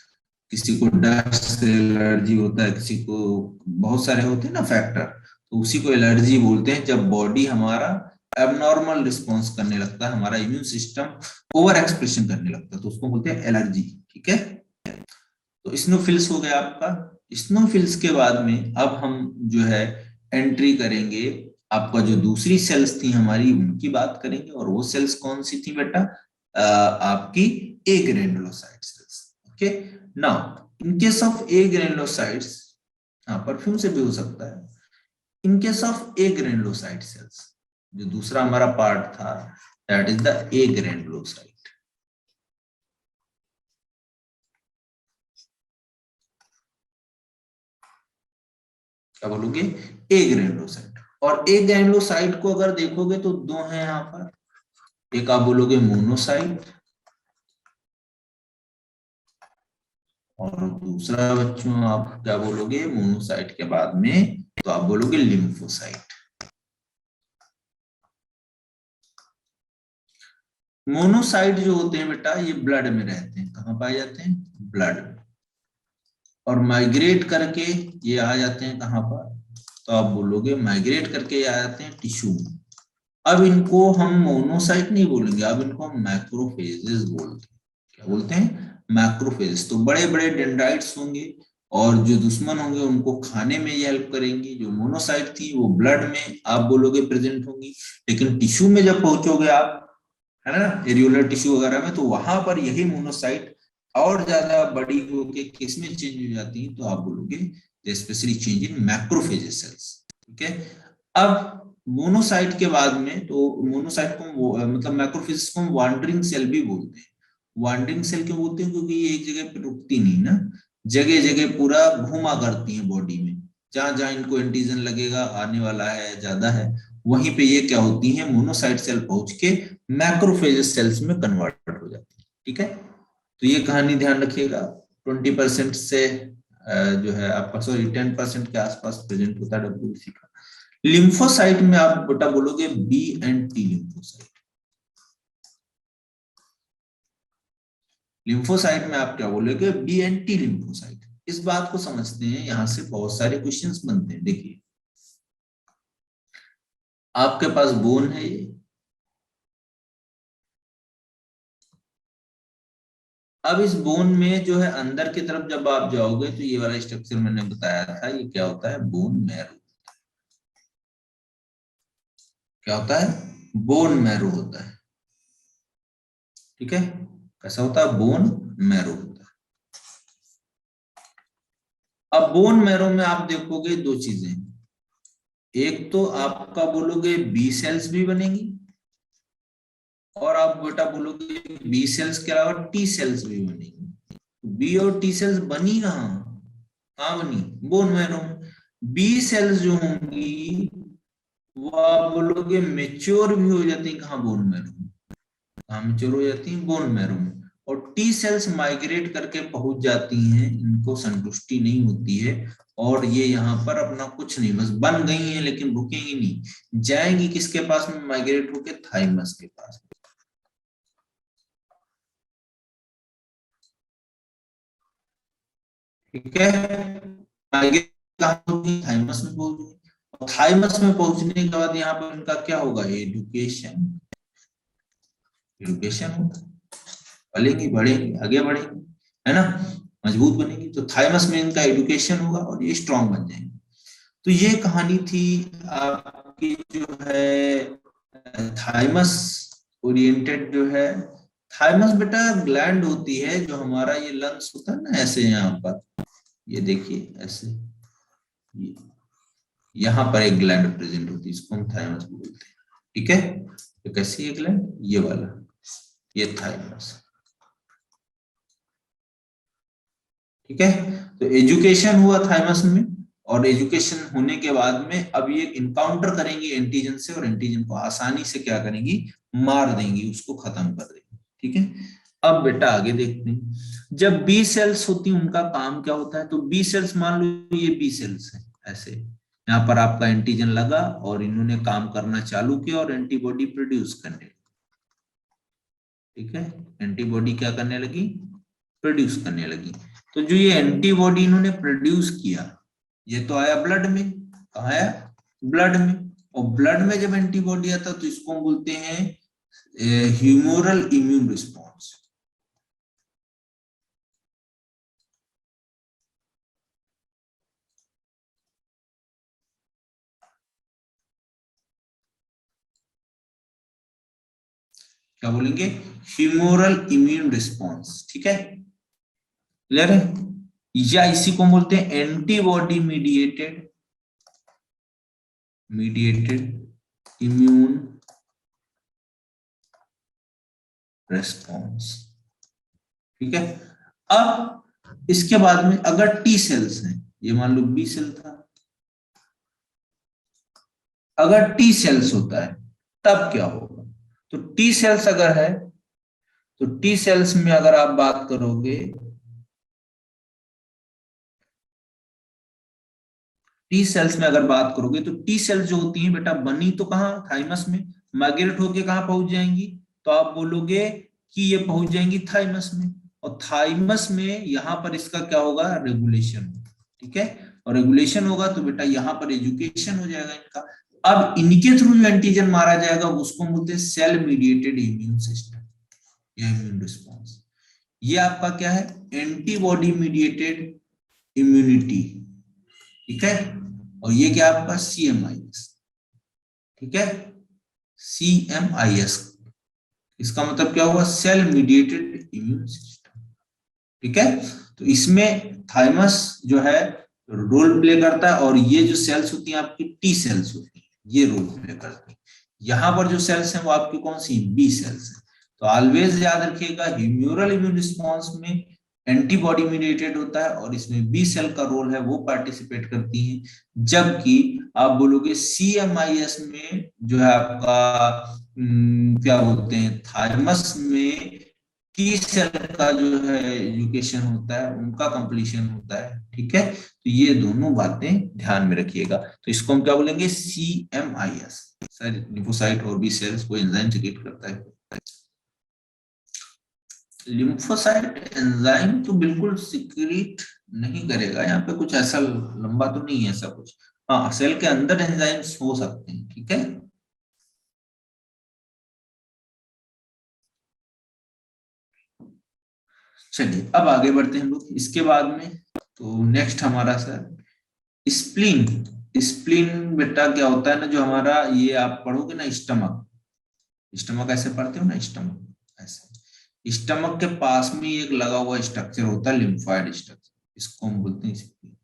किसी को डस्ट से एलर्जी होता है, किसी को बहुत सारे होते हैं ना फैक्टर, तो उसी को एलर्जी बोलते हैं। जब बॉडी हमारा एबनॉर्मल रिस्पॉन्स करने लगता है, हमारा इम्यून सिस्टम ओवर एक्सप्रेशन करने लगता है, तो उसको बोलते हैं एलर्जी। ठीक है, तो स्नोफिल्स हो गया आपका। स्नोफिल्स के बाद में अब हम जो है एंट्री करेंगे, आपका जो दूसरी सेल्स थी हमारी उनकी बात करेंगे। और वो सेल्स कौन सी थी बेटा, आपकी agranulocyte cells. Okay, now in case of agranulocytes, हाँ परफ्यूम से भी हो सकता है। In case of agranulocyte cells, जो दूसरा हमारा पार्ट था, that is the agranulocyte. क्या बोलोगे, ए ग्रेनुलोसाइट। और ए ग्रेनुलोसाइट को अगर देखोगे तो दो हैं यहाँ पर, एक आप बोलोगे मोनोसाइट, और दूसरा बच्चों आप क्या बोलोगे, मोनोसाइट के बाद में तो आप बोलोगे लिम्फोसाइट। मोनोसाइट जो होते हैं बेटा ये ब्लड में रहते हैं, कहाँ पाए जाते हैं, ब्लड में। और माइग्रेट करके ये आ जाते हैं कहाँ पर, तो आप बोलोगे माइग्रेट करके ये आ जाते हैं टिश्यू में। अब इनको हम मोनोसाइट नहीं बोलेंगे, अब इनको हम मैक्रोफेजेस बोलते हैं। क्या बोलते हैं, मैक्रोफेजेस। तो बड़े बड़े डेंड्राइट्स होंगे और जो दुश्मन होंगे उनको खाने में ये हेल्प करेंगी। जो मोनोसाइट थी वो ब्लड में आप बोलोगे प्रेजेंट होंगी, लेकिन टिश्यू में जब पहुंचोगे आप, है ना, एरियोलर टिश्यू वगैरह में, तो वहां पर यही मोनोसाइट और ज्यादा बड़ी होके किसमें चेंज हो जाती है, तो आप बोलोगे specially change in macrophages cells. ठीक है, अब मोनोसाइट के बाद में, तो मोनोसाइट को मतलब मैक्रोफेजेस को वांडरिंग सेल भी बोलते हैं। वांडरिंग सेल क्यों बोलते हैं, क्योंकि ये एक जगह पे रुकती नहीं ना, जगह जगह पूरा घूमा करती है बॉडी में। जहां जहां इनको एंटीजन लगेगा आने वाला है ज्यादा है, वहीं पे ये क्या होती है, मोनोसाइट सेल पहुंच के मैक्रोफेजेस सेल्स में कन्वर्ट हो जाती है। ठीक है, तो ये कहानी ध्यान रखिएगा। 20% से जो है आपका, सॉरी 10% के आसपास प्रेजेंट होता है डब्ल्यूबीसी का। लिम्फोसाइट में आप बेटा बोलोगे B and T lymphocyte. Lymphocyte में आप क्या बोलोगे, बी एंड टी लिम्फोसाइट। इस बात को समझते हैं, यहां से बहुत सारे क्वेश्चंस बनते हैं। देखिए आपके पास बोन है ये, अब इस बोन में जो है अंदर की तरफ जब आप जाओगे तो ये वाला स्ट्रक्चर मैंने बताया था, ये क्या होता है, बोन मैरो। क्या होता है, बोन मैरो होता है। ठीक है, कैसा होता है, बोन मैरो होता है। अब बोन मैरो में आप देखोगे दो चीजें, एक तो आपका बोलोगे बी सेल्स भी बनेंगी, और आप बेटा बोलोगे बी सेल्स के अलावा टी सेल्स भी बनेंगी। बी और टी सेल्स बनी कहाँ, कहाँ बनी, बोन मैरो में। बी सेल्स जो होंगी वो आप बोलोगे मेच्योर भी हो जाती है कहाँ, बोन मैरो में। कहाँ मेच्योर हो जाती है, बोन मैरो में। और टी सेल्स माइग्रेट करके पहुंच जाती हैं, इनको संतुष्टि नहीं होती है, और ये यहाँ पर अपना कुछ नहीं, बस बन गई हैं लेकिन रुकेंगी नहीं, जाएंगी किसके पास में माइग्रेट होके, थाइमस के पास। ठीक है, माइग्रेट कहाँ होगी, थाइमस में पहुंचेगी। और थाइमस में पहुंचने के बाद यहाँ पर इनका क्या होगा, एडुकेशन। एडुकेशन होगा, पलेगी बढ़ेगी आगे बढ़ेगी, है ना, मजबूत बनेगी। तो थाइमस में इनका एडुकेशन होगा और ये स्ट्रांग बन जाएंगे। तो ये कहानी थी आपकी जो है थाइमस ओरिएंटेड जो है। थाइमस बेटा ग्लैंड होती है, जो हमारा ये लंग्स होता है ना, ऐसे यहाँ पर, ये देखिए ऐसे, ये यहाँ पर एक ग्लैंड प्रेजेंट होती है, इसको हम थाइमस बोलते हैं। ठीक है, तो कैसी है ग्लैंड, ये वाला, ये थाइमस। ठीक है, तो एजुकेशन हुआ थाइमस में, और एजुकेशन होने के बाद में अब ये इनकाउंटर करेंगी एंटीजन से, और एंटीजन को आसानी से क्या करेंगी, मार देंगी, उसको खत्म कर देंगी। ठीक है, अब बेटा आगे देखते हैं। जब बी सेल्स होती हैं उनका काम क्या होता है, तो बी सेल्स, मान लो ये बी सेल्स है, ऐसे यहाँ पर आपका एंटीजन लगा और इन्होंने काम करना चालू किया और एंटीबॉडी प्रोड्यूस करने लगी। ठीक है, एंटीबॉडी क्या करने लगी, प्रोड्यूस करने लगी। तो जो ये एंटीबॉडी इन्होंने प्रोड्यूस किया, ये तो आया ब्लड में, कहा आया, ब्लड में। और ब्लड में जब एंटीबॉडी आता तो इसको हम बोलते हैं ह्यूमोरल इम्यून रिस्पॉन्स। क्या बोलेंगे, ह्यूमोरल इम्यून रिस्पॉन्स। ठीक है, क्लियर है, या इसी को बोलते हैं एंटीबॉडी मीडिएटेड इम्यून रेस्पॉन्स। ठीक है, अब इसके बाद में अगर टी सेल्स हैं, ये मान लो बी सेल था, अगर टी सेल्स होता है तब क्या होगा, तो टी सेल्स अगर है, तो टी सेल्स में अगर आप बात करोगे, टी सेल्स में अगर बात करोगे, तो टी सेल्स जो होती हैं बेटा, बनी तो कहाँ, थाइमस में, माइग्रेट होके कहाँ पहुंच जाएंगी, तो आप बोलोगे कि ये पहुंच जाएंगी थाइमस में। और थाइमस में यहाँ पर इसका क्या होगा, रेगुलेशन। ठीक है, और रेगुलेशन होगा तो बेटा यहाँ पर एजुकेशन हो जाएगा इनका। अब इनके थ्रू जो एंटीजन मारा जाएगा उसको बोलते हैं सेल मीडिएटेड इम्यून सिस्टम या इम्यून रिस्पॉन्स। ये आपका क्या है, एंटीबॉडी मीडिएटेड इम्यूनिटी। ठीक है, और ये क्या आपका CMIS। ठीक है, CMIS, इसका मतलब क्या हुआ, सेल मीडिएटेड इम्यून सिस्टम। ठीक है, तो इसमें थाइमस जो है रोल प्ले करता है, और ये जो सेल्स होती हैं आपकी टी सेल्स होती हैं, ये रोल प्ले करती हैं। यहाँ पर जो सेल्स हैं वो आपकी कौन सी, बी सेल्स हैं। तो ऑलवेज याद रखिएगा, ह्यूमरल इम्यून रिस्पॉन्स में एंटीबॉडी मीडिएटेड होता है, और इसमें बी सेल का रोल है, वो पार्टिसिपेट करती हैं। जबकि आप बोलोगे CMIS में जो है आपका क्या बोलते हैं, थाइमस में टी सेल का जो है एजुकेशन होता है, उनका कंप्लीशन होता है। ठीक है, तो ये दोनों बातें ध्यान में रखिएगा। तो इसको हम क्या बोलेंगे, CMIS, लिम्फोसाइट और बी सेल्स को एंजाइम सिक्रीट करता है। लिम्फोसाइट एंजाइम तो बिल्कुल सिक्रीट नहीं करेगा, यहाँ पे कुछ ऐसा लंबा तो नहीं है ऐसा कुछ। हाँ, सेल के अंदर एंजाइम्स हो सकते हैं। ठीक है, चलिए अब आगे बढ़ते हैं हम लोग इसके बाद में। तो नेक्स्ट हमारा सर स्प्लीन। स्प्लीन बेटा क्या होता है ना, जो हमारा ये आप पढ़ोगे ना, स्टमक, स्टमक ऐसे पढ़ते हो ना, स्टमक ऐसे, स्टमक के पास में एक लगा हुआ स्ट्रक्चर होता है लिम्फोइड स्ट्रक्चर, इसको हम बोलते हैं स्प्लीन।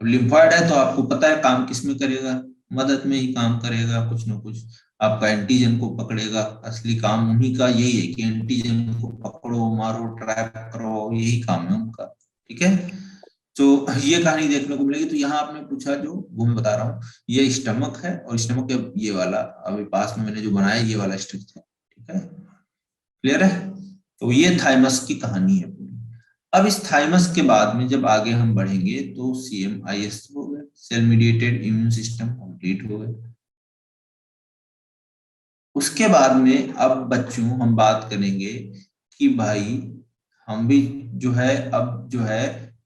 लिम्फोइड है तो आपको पता है काम किसमें करेगा, मदद में ही काम करेगा, कुछ ना कुछ आपका एंटीजन को पकड़ेगा। असली काम उन्हीं का यही है कि एंटीजन को पकड़ो, मारो, ट्रैप करो, यही काम है उनका। ठीक है, तो ये कहानी देखने को मिलेगी। तो यहाँ आपने पूछा जो वो मैं बता रहा हूँ, ये स्टमक है और स्टमक के ये वाला अभी पास में मैंने जो बनाया ये वाला स्ट्रक्चर, ठीक है, क्लियर है। तो ये थाइमस की कहानी है पूरी। अब इस थाइमस के बाद में जब आगे हम बढ़ेंगे तो CMIS हो गया, cell mediated immune system complete हो गया। उसके बाद में अब बच्चों हम बात करेंगे कि भाई हम भी जो है अब जो है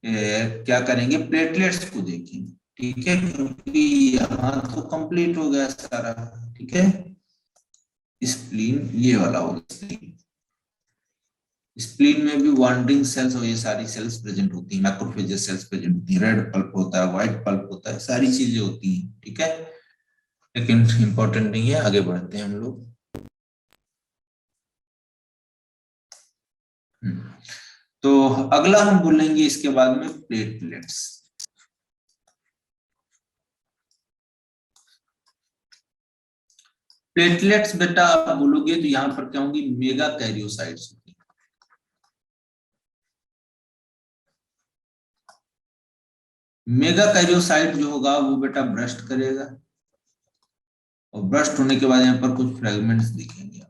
क्या करेंगे, प्लेटलेट्स को देखेंगे, ठीक है, क्योंकि यहाँ तो कंप्लीट हो गया सारा, ठीक है। स्प्लीन ये वाला होगा स्प्लीन। स्प्लीन में भी वांडरिंग सेल्स और ये सारी सेल्स प्रेजेंट होती हैं, मैक्रोफेजेस सेल्स प्रेजेंट होती हैं, रेड पल्प होता है, व्हाइट पल्प होता है, सारी चीजें होती हैं, ठीक है, लेकिन इंपॉर्टेंट नहीं है। आगे बढ़ते हैं हम लोग। तो अगला हम बोलेंगे इसके बाद में प्लेटलेट्स। प्लेटलेट्स बेटा आप बोलोगे तो यहाँ पर क्या होंगी, मेगा कैरियोसाइट्स होंगी। मेगा कैरियोसाइट जो होगा वो बेटा ब्रस्ट करेगा, और ब्रस्ट होने के बाद यहाँ पर कुछ फ्रेगमेंट्स दिखेंगे,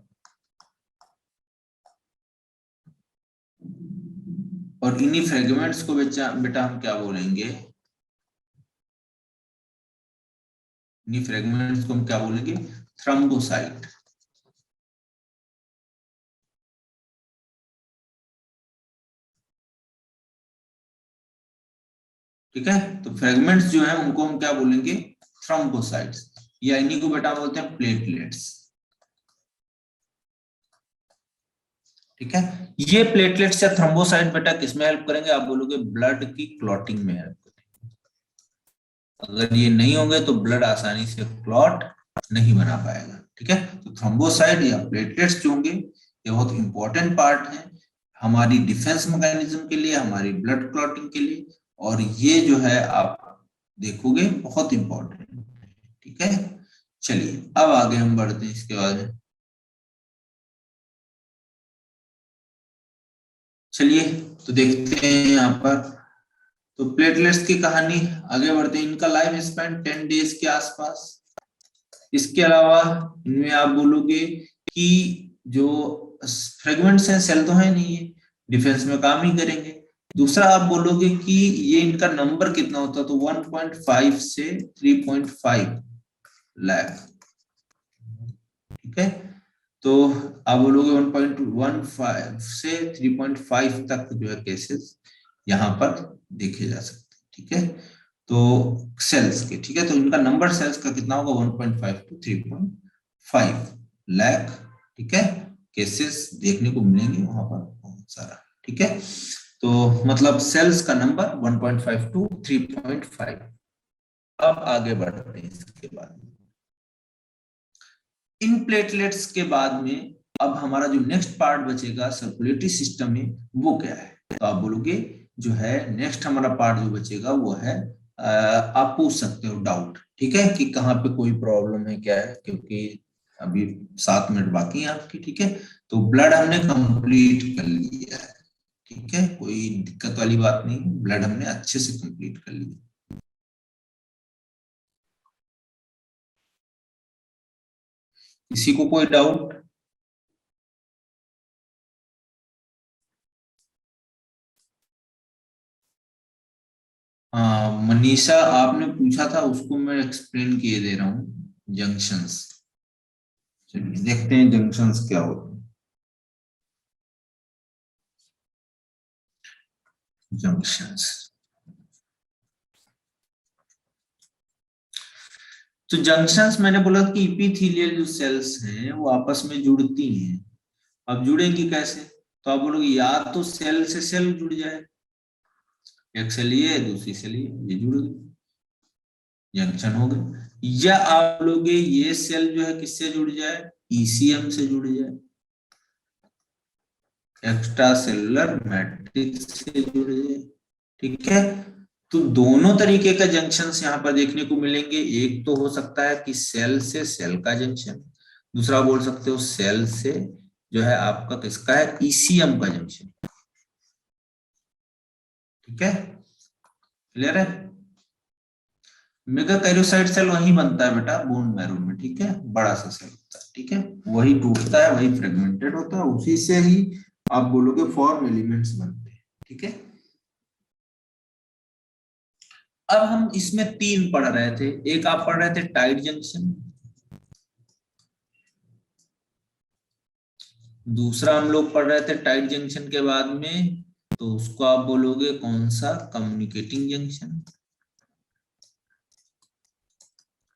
और इन्हीं फ्रेगमेंट्स को बेटा हम क्या बोलेंगे, इन्हीं फ्रेगमेंट्स को हम क्या बोलेंगे, थ्रम्बोसाइट। ठीक है, तो फ्रेगमेंट्स जो है उनको हम क्या बोलेंगे, थ्रम्बोसाइट्स, या इन्हीं को बेटा बोलते हैं प्लेटलेट्स। ठीक है, ये प्लेटलेट्स या थ्रम्बोसाइट बेटा किसमें हेल्प करेंगे, आप बोलोगे ब्लड की क्लॉटिंग में हेल्प करेंगे। अगर ये नहीं होंगे तो ब्लड आसानी से क्लॉट नहीं बना पाएगा। ठीक है, तो थ्रोम्बोसाइट या प्लेटलेट्स जो होंगे ये बहुत इंपॉर्टेंट पार्ट है हमारी डिफेंस मैकेनिज्म के लिए, हमारी ब्लड क्लॉटिंग के लिए, और ये जो है आप देखोगे बहुत इंपॉर्टेंट है। ठीक है, चलिए अब आगे हम बढ़ते हैं इसके बाद। चलिए तो देखते हैं यहाँ पर, तो प्लेटलेट्स की कहानी आगे बढ़ते हैं। इनका लाइफ स्पैन 10 डेज के आसपास। इसके अलावा इनमें आप बोलोगे कि जो फ्रेगमेंट्स हैं सेल तो है नहीं, है डिफेंस में काम ही करेंगे। दूसरा आप बोलोगे कि ये इनका नंबर कितना होता है, तो 1.5 से 3.5 लाख। ठीक है, तो आप बोलोगे 1.15 से 3.5 तक जो है केसेस यहाँ पर देखे जा सकते हैं। ठीक है, तो सेल्स के, ठीक है, तो इनका नंबर सेल्स का कितना होगा, 1.5 to 3.5 लाख। ठीक है, केसेस देखने को मिलेंगे वहां पर बहुत सारा। ठीक है, तो मतलब सेल्स का नंबर 1.5 to 3.5। अब आगे बढ़ते हैं इसके बाद, इन प्लेटलेट्स के बाद में अब हमारा जो नेक्स्ट पार्ट बचेगा सर्कुलेटरी सिस्टम में, वो क्या है, तो आप बोलोगे जो है नेक्स्ट हमारा पार्ट जो बचेगा वो है आप पूछ सकते हो डाउट, ठीक है, कि कहाँ पे कोई प्रॉब्लम है क्या है, क्योंकि अभी 7 मिनट बाकी है आपकी। ठीक है, तो ब्लड हमने कंप्लीट कर लिया है, ठीक है, कोई दिक्कत वाली बात नहीं, ब्लड हमने अच्छे से कंप्लीट कर लिया। किसी को कोई डाउट? हाँ मनीषा आपने पूछा था, उसको मैं एक्सप्लेन किए दे रहा हूँ, जंक्शंस। चलिए देखते हैं जंक्शंस क्या होते हैं। जंक्शंस, तो जंक्शंस मैंने बोला कि इपिथेलियल जो सेल्स हैं वो आपस में जुड़ती हैं। अब जुड़ेंगी कैसे, तो आप बोलोगे या तो सेल से सेल जुड़ जाए, एक सेल ये दूसरी सेल ये जुड़ गई, जंक्शन हो गए। या आप बोलोगे ये सेल जो है किससे जुड़ जाए, ईसीएम से जुड़ जाए, एक्स्ट्रा सेलुलर मैट्रिक्स से जुड़ जाए। ठीक है, तो दोनों तरीके का जंक्शंस यहाँ पर देखने को मिलेंगे। एक तो हो सकता है कि सेल से सेल का जंक्शन, दूसरा बोल सकते हो सेल से जो है आपका किसका है, ईसीएम का जंक्शन। ठीक है, क्लियर है? मेगाकैरियोसाइट सेल वही बनता है बेटा बोन मैरो में, ठीक है, बड़ा सा सेल होता है, ठीक है, वही टूटता है, वही फ्रेगमेंटेड होता है, उसी से ही आप बोलोगे फॉर्म एलिमेंट्स बनते हैं, ठीक है। अब हम इसमें तीन पढ़ रहे थे, एक आप पढ़ रहे थे टाइट जंक्शन, दूसरा हम लोग पढ़ रहे थे टाइट जंक्शन के बाद में, तो उसको आप बोलोगे कौन सा, कम्युनिकेटिंग जंक्शन,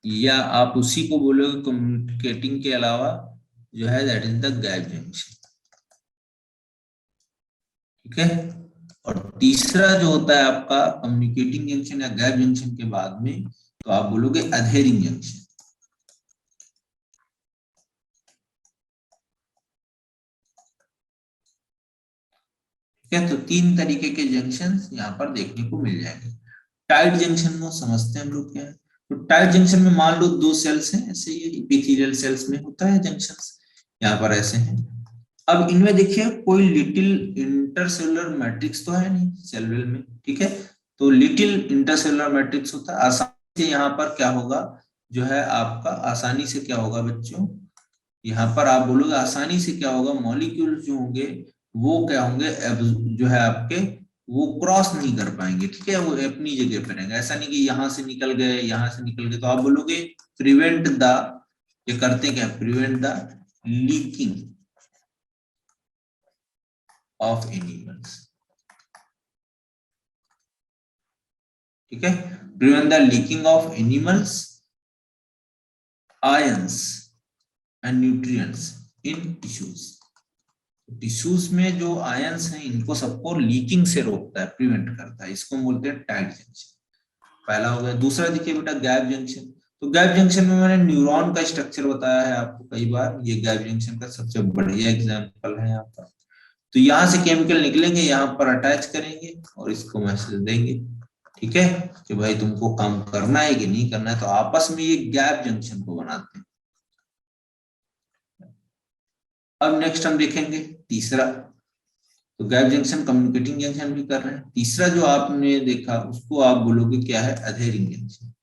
या आप उसी को बोलोगे कम्युनिकेटिंग के अलावा जो है that is the gap junction, ठीक है। और तीसरा जो होता है आपका कम्युनिकेटिंग जंक्शन या गैप जंक्शन के बाद में, तो आप बोलोगे अधेरिंग जंक्शन, ठीक है। तो तीन तरीके के जंक्शन यहाँ पर देखने को मिल जाएंगे। टाइट जंक्शन को समझते हैं हम लोग क्या है। तो टाइट जंक्शन में मान लो दो सेल्स हैं, ऐसे ये एपिथेलियल सेल्स में होता है जंक्शंस, यहाँ पर ऐसे हैं। अब इनमें देखिए कोई लिटिल इंटरसेलुलर मैट्रिक्स तो है नहीं सेल वॉल में, ठीक है। तो लिटिल इंटरसेलुलर मैट्रिक्स होता है, आसानी से यहाँ पर क्या होगा, जो है आपका आसानी से क्या होगा बच्चों, यहाँ पर आप बोलोगे आसानी से क्या होगा, मॉलिक्यूल्स जो होंगे वो क्या होंगे, जो है आपके वो क्रॉस नहीं कर पाएंगे, ठीक है, वो अपनी जगह पे रहेंगे। ऐसा नहीं कि यहाँ से निकल गए, यहाँ से निकल गए, तो आप बोलोगे प्रिवेंट द, ये करते क्या, prevent the leaking of animals, ठीक है, prevent the leaking of animals ions and nutrients in tissues. Tissues में जो आयंस हैं इनको सबको लीकिंग से रोकता है, प्रिवेंट करता है, इसको बोलते हैं टाइट जंक्शन। पहला हो गया। दूसरा देखिए बेटा गैप जंक्शन। तो गैप जंक्शन में मैंने न्यूरॉन का स्ट्रक्चर बताया है आपको कई बार, ये गैप जंक्शन का सबसे बढ़िया एग्जांपल है यहाँ पर। तो यहाँ से केमिकल निकलेंगे, यहाँ पर अटैच करेंगे और इसको मैसेज देंगे, ठीक है, कि भाई तुमको काम करना है कि नहीं करना है। तो आपस में ये गैप जंक्शन को बनाते हैं। अब नेक्स्ट हम देखेंगे तीसरा, तो गैप जंक्शन कम्युनिकेटिंग जंक्शन भी कर रहे हैं। तीसरा जो आपने देखा उसको आप बोलोगे क्या है, अधेरिंग जंक्शन।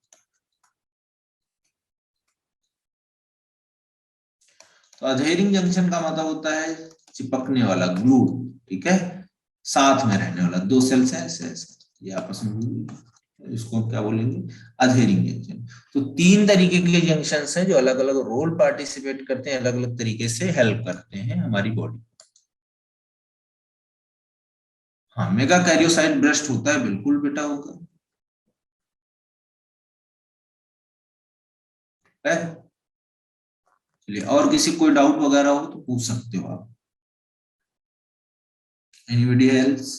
तो अधेरिंग जंक्शन का मतलब होता है चिपकने वाला, ग्लू, ठीक है, साथ में रहने वाला, दो सेल्स है ऐसे ऐसे ये आपस में, इसको क्या बोलेंगे, अधेरिंग जंक्शन। तो तीन तरीके के जंक्शंस हैं जो अलग अलग रोल पार्टिसिपेट करते हैं, अलग अलग तरीके से हेल्प करते हैं हमारी बॉडी। हाँ, मेगाकैरियोसाइट ब्रेस्ट होता है, बिल्कुल बेटा होगा है। चलिए, और किसी कोई डाउट वगैरह हो तो पूछ सकते हो आप। Anybody else?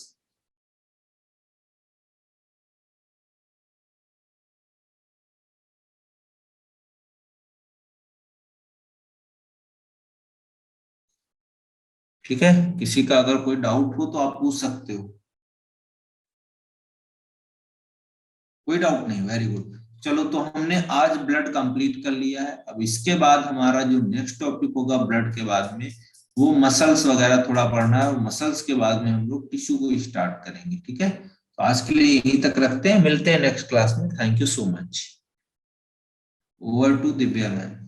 ठीक है, किसी का अगर कोई डाउट हो तो आप पूछ सकते हो। कोई डाउट नहीं, वेरी गुड। चलो, तो हमने आज ब्लड कंप्लीट कर लिया है। अब इसके बाद हमारा जो नेक्स्ट टॉपिक होगा ब्लड के बाद में, वो मसल्स वगैरह थोड़ा पढ़ना है, और मसल्स के बाद में हम लोग टिश्यू को स्टार्ट करेंगे, ठीक है। तो आज के लिए यहीं तक रखते हैं, मिलते हैं नेक्स्ट क्लास में। Thank you so much. Over to Divya ma'am.